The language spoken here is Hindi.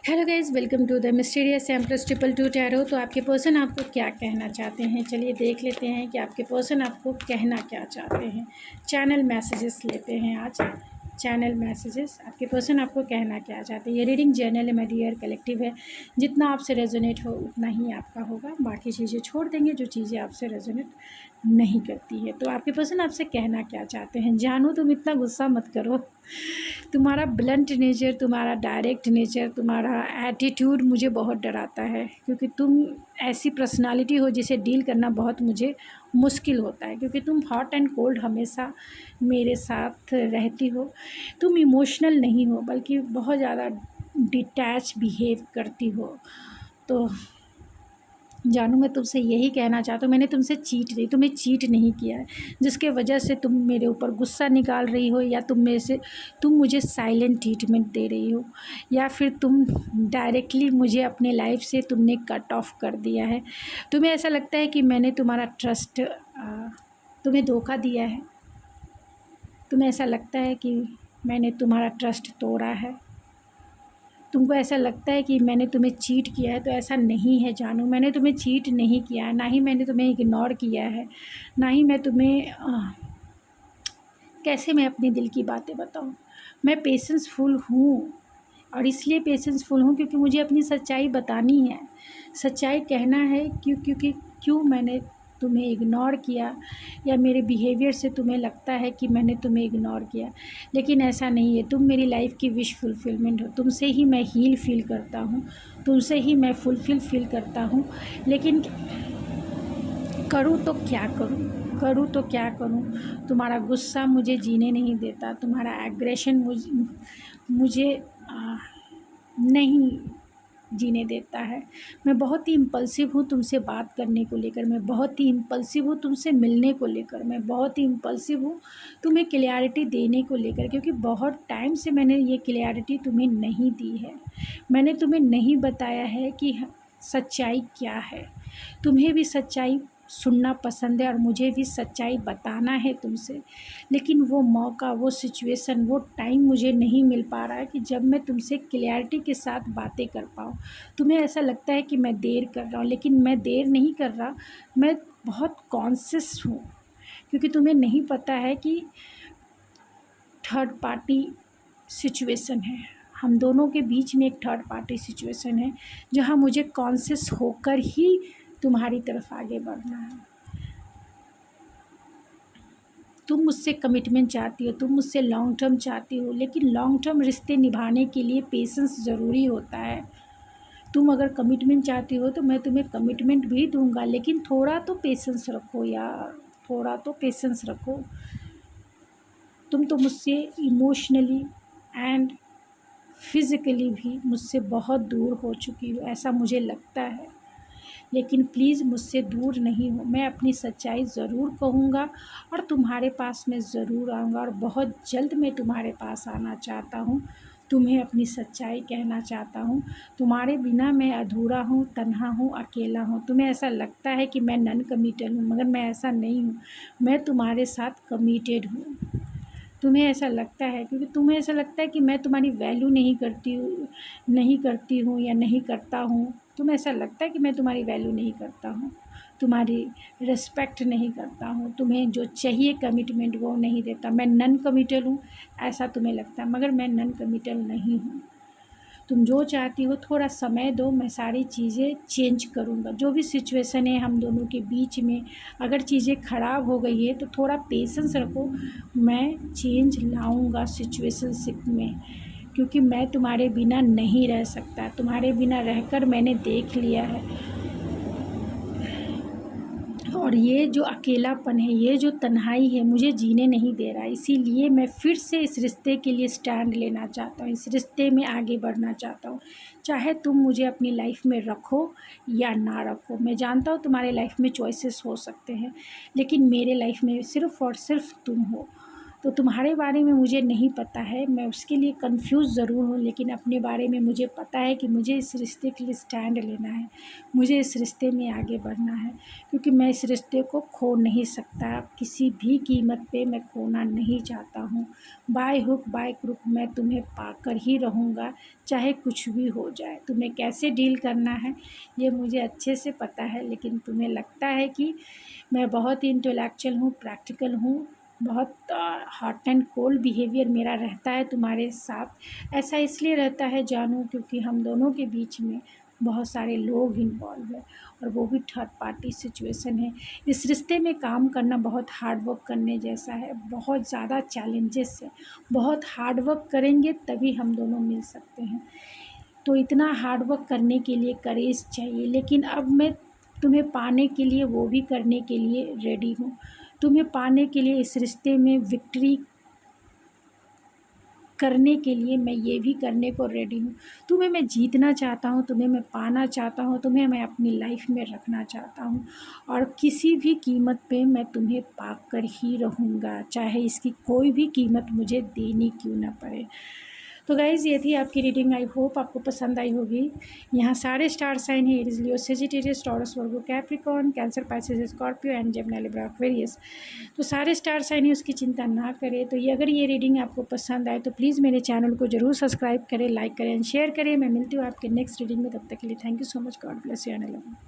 Hello guys, welcome to the mysterious empress triple two tarot. तो आपके पर्सन आपको क्या कहना चाहते हैं, चलिए देख लेते हैं कि आपके पर्सन आपको कहना क्या चाहते हैं। चैनल मैसेजेस लेते हैं आज। चैनल मैसेजेस, आपके पर्सन आपको कहना क्या चाहते हैं। ये रीडिंग जर्नल है, मेरी डियर कलेक्टिव है। जितना आपसे रेजोनेट हो उतना ही आपका होगा, बाकी चीज़ें छोड़ देंगे जो चीज़ें आपसे रेजोनेट नहीं करती है। तो आपके पर्सन आपसे कहना क्या चाहते हैं। जानू, तुम इतना गुस्सा मत करो। तुम्हारा ब्लंट नेचर, तुम्हारा डायरेक्ट नेचर, तुम्हारा एटीट्यूड मुझे बहुत डराता है, क्योंकि तुम ऐसी पर्सनालिटी हो जिसे डील करना बहुत मुझे मुश्किल होता है, क्योंकि तुम हॉट एंड कोल्ड हमेशा मेरे साथ रहती हो। तुम इमोशनल नहीं हो, बल्कि बहुत ज़्यादा डिटैच बिहेव करती हो। तो जानू, मैं तुमसे यही कहना चाहता हूँ, मैंने तुमसे तुम्हें चीट नहीं किया है, जिसके वजह से तुम मेरे ऊपर गुस्सा निकाल रही हो, या तुम मुझे साइलेंट ट्रीटमेंट दे रही हो, या फिर तुम डायरेक्टली मुझे अपने लाइफ से तुमने कट ऑफ कर दिया है। तुम्हें ऐसा लगता है कि मैंने तुम्हारा ट्रस्ट तुम्हें धोखा दिया है। तुम्हें ऐसा लगता है कि मैंने तुम्हारा ट्रस्ट तोड़ा है। तुमको ऐसा लगता है कि मैंने तुम्हें चीट किया है, तो ऐसा नहीं है जानू। मैंने तुम्हें चीट नहीं किया है, ना ही मैंने तुम्हें इग्नोर किया है, ना ही मैं तुम्हें कैसे मैं अपने दिल की बातें बताऊं। मैं पेशेंसफुल हूँ, और इसलिए पेशेंसफुल हूँ क्योंकि मुझे अपनी सच्चाई बतानी है, सच्चाई कहना है। क्यों मैंने तुम्हें इग्नोर किया, या मेरे बिहेवियर से तुम्हें लगता है कि मैंने तुम्हें इग्नोर किया, लेकिन ऐसा नहीं है। तुम मेरी लाइफ की विश फुलफिलमेंट हो। तुमसे ही मैं हील फील करता हूँ, तुमसे ही मैं फुलफिल फील करता हूँ। लेकिन करूँ तो क्या करूँ। तुम्हारा गुस्सा मुझे जीने नहीं देता, तुम्हारा एग्रेशन मुझे नहीं जीने देता है। मैं बहुत ही इम्पल्सिव हूँ तुमसे बात करने को लेकर, मैं बहुत ही इम्पल्सिव हूँ तुमसे मिलने को लेकर, मैं बहुत ही इम्पल्सिव हूँ तुम्हें क्लैरिटी देने को लेकर, क्योंकि बहुत टाइम से मैंने ये क्लैरिटी तुम्हें नहीं दी है। मैंने तुम्हें नहीं बताया है कि सच्चाई क्या है। तुम्हें भी सच्चाई सुनना पसंद है, और मुझे भी सच्चाई बताना है तुमसे, लेकिन वो मौका, वो सिचुएशन, वो टाइम मुझे नहीं मिल पा रहा है कि जब मैं तुमसे क्लैरिटी के साथ बातें कर पाऊँ। तुम्हें ऐसा लगता है कि मैं देर कर रहा हूँ, लेकिन मैं देर नहीं कर रहा। मैं बहुत कॉन्शियस हूँ, क्योंकि तुम्हें नहीं पता है कि थर्ड पार्टी सिचुएशन है। हम दोनों के बीच में एक थर्ड पार्टी सिचुएशन है, जहाँ मुझे कॉन्शियस होकर ही तुम्हारी तरफ आगे बढ़ना है। तुम मुझसे कमिटमेंट चाहती हो, तुम मुझसे लॉन्ग टर्म चाहती हो, लेकिन लॉन्ग टर्म रिश्ते निभाने के लिए पेशेंस ज़रूरी होता है। तुम अगर कमिटमेंट चाहती हो तो मैं तुम्हें कमिटमेंट भी दूंगा, लेकिन थोड़ा तो पेशेंस रखो यार, थोड़ा तो पेशेंस रखो। तुम तो मुझसे इमोशनली एंड फिज़िकली भी मुझसे बहुत दूर हो चुकी हो, ऐसा मुझे लगता है। लेकिन प्लीज़ मुझसे दूर नहीं हो। मैं अपनी सच्चाई ज़रूर कहूँगा, और तुम्हारे पास मैं ज़रूर आऊँगा, और बहुत जल्द मैं तुम्हारे पास आना चाहता हूँ। तुम्हें अपनी सच्चाई कहना चाहता हूँ। तुम्हारे बिना मैं अधूरा हूँ, तन्हा हूँ, अकेला हूँ। तुम्हें ऐसा लगता है कि मैं नॉन कमिटेड हूँ, मगर मैं ऐसा नहीं हूँ। मैं तुम्हारे साथ कमिटेड हूँ। तुम्हें ऐसा लगता है, क्योंकि तुम्हें ऐसा लगता है कि मैं तुम्हारी वैल्यू नहीं करती हूँ या नहीं करता हूँ। तुम्हें ऐसा लगता है कि मैं तुम्हारी वैल्यू नहीं करता हूँ, तुम्हारी रिस्पेक्ट नहीं करता हूँ, तुम्हें जो चाहिए कमिटमेंट वो नहीं देता। मैं नॉन कमिटेड हूँ, ऐसा तुम्हें लगता है, मगर मैं नॉन कमिटेड नहीं हूँ। तुम जो चाहती हो, थोड़ा समय दो, मैं सारी चीज़ें चेंज करूँगा। जो भी सिचुएशन है हम दोनों के बीच में, अगर चीज़ें ख़राब हो गई है तो थोड़ा पेशेंस रखो। मैं चेंज लाऊँगा सिचुएशनशिप में, क्योंकि मैं तुम्हारे बिना नहीं रह सकता। तुम्हारे बिना रहकर मैंने देख लिया है, और ये जो अकेलापन है, ये जो तन्हाई है, मुझे जीने नहीं दे रहा है। इसीलिए मैं फिर से इस रिश्ते के लिए स्टैंड लेना चाहता हूँ, इस रिश्ते में आगे बढ़ना चाहता हूँ। चाहे तुम मुझे अपनी लाइफ में रखो या ना रखो। मैं जानता हूँ तुम्हारे लाइफ में चॉइसेस हो सकते हैं, लेकिन मेरे लाइफ में सिर्फ़ और सिर्फ तुम हो। तो तुम्हारे बारे में मुझे नहीं पता है, मैं उसके लिए कंफ्यूज ज़रूर हूँ, लेकिन अपने बारे में मुझे पता है कि मुझे इस रिश्ते के लिए स्टैंड लेना है, मुझे इस रिश्ते में आगे बढ़ना है, क्योंकि मैं इस रिश्ते को खो नहीं सकता, किसी भी कीमत पे मैं खोना नहीं चाहता हूँ। बाय हुक बाय क्रुक मैं तुम्हें पाकर ही रहूँगा, चाहे कुछ भी हो जाए। तुम्हें कैसे डील करना है ये मुझे अच्छे से पता है, लेकिन तुम्हें लगता है कि मैं बहुत ही इंटेलेक्चुअल हूँ, प्रैक्टिकल हूँ, बहुत हॉट एंड कोल्ड बिहेवियर मेरा रहता है तुम्हारे साथ। ऐसा इसलिए रहता है जानू, क्योंकि हम दोनों के बीच में बहुत सारे लोग इन्वॉल्व हैं और वो भी थर्ड पार्टी सिचुएशन है। इस रिश्ते में काम करना बहुत हार्ड वर्क करने जैसा है, बहुत ज़्यादा चैलेंजेस है, बहुत हार्ड वर्क करेंगे तभी हम दोनों मिल सकते हैं। तो इतना हार्ड वर्क करने के लिए करेज चाहिए, लेकिन अब मैं तुम्हें पाने के लिए वो भी करने के लिए रेडी हूँ। तुम्हें पाने के लिए, इस रिश्ते में विक्ट्री करने के लिए मैं ये भी करने को रेडी हूँ। तुम्हें मैं जीतना चाहता हूँ, तुम्हें मैं पाना चाहता हूँ, तुम्हें मैं अपनी लाइफ में रखना चाहता हूँ, और किसी भी कीमत पे मैं तुम्हें पाकर ही रहूँगा, चाहे इसकी कोई भी कीमत मुझे देनी क्यों ना पड़े। तो गाइज़ ये थी आपकी रीडिंग, आई होप आपको पसंद आई होगी। यहाँ सारे स्टार साइन है, Aries, Leo, Sagittarius, taurus, Virgo, Capricorn, cancer, Pisces, Scorpio and Gemini, Libra, Aquarius. तो सारे स्टार साइन है, उसकी चिंता ना करें। तो ये अगर ये रीडिंग आपको पसंद आए तो प्लीज़ मेरे चैनल को ज़रूर सब्सक्राइब करें, लाइक करें एंड शेयर करें। मैं मिलती हूँ आपके नेक्स्ट रीडिंग में, तब तक के लिए thank you so much, God bless you and I love you.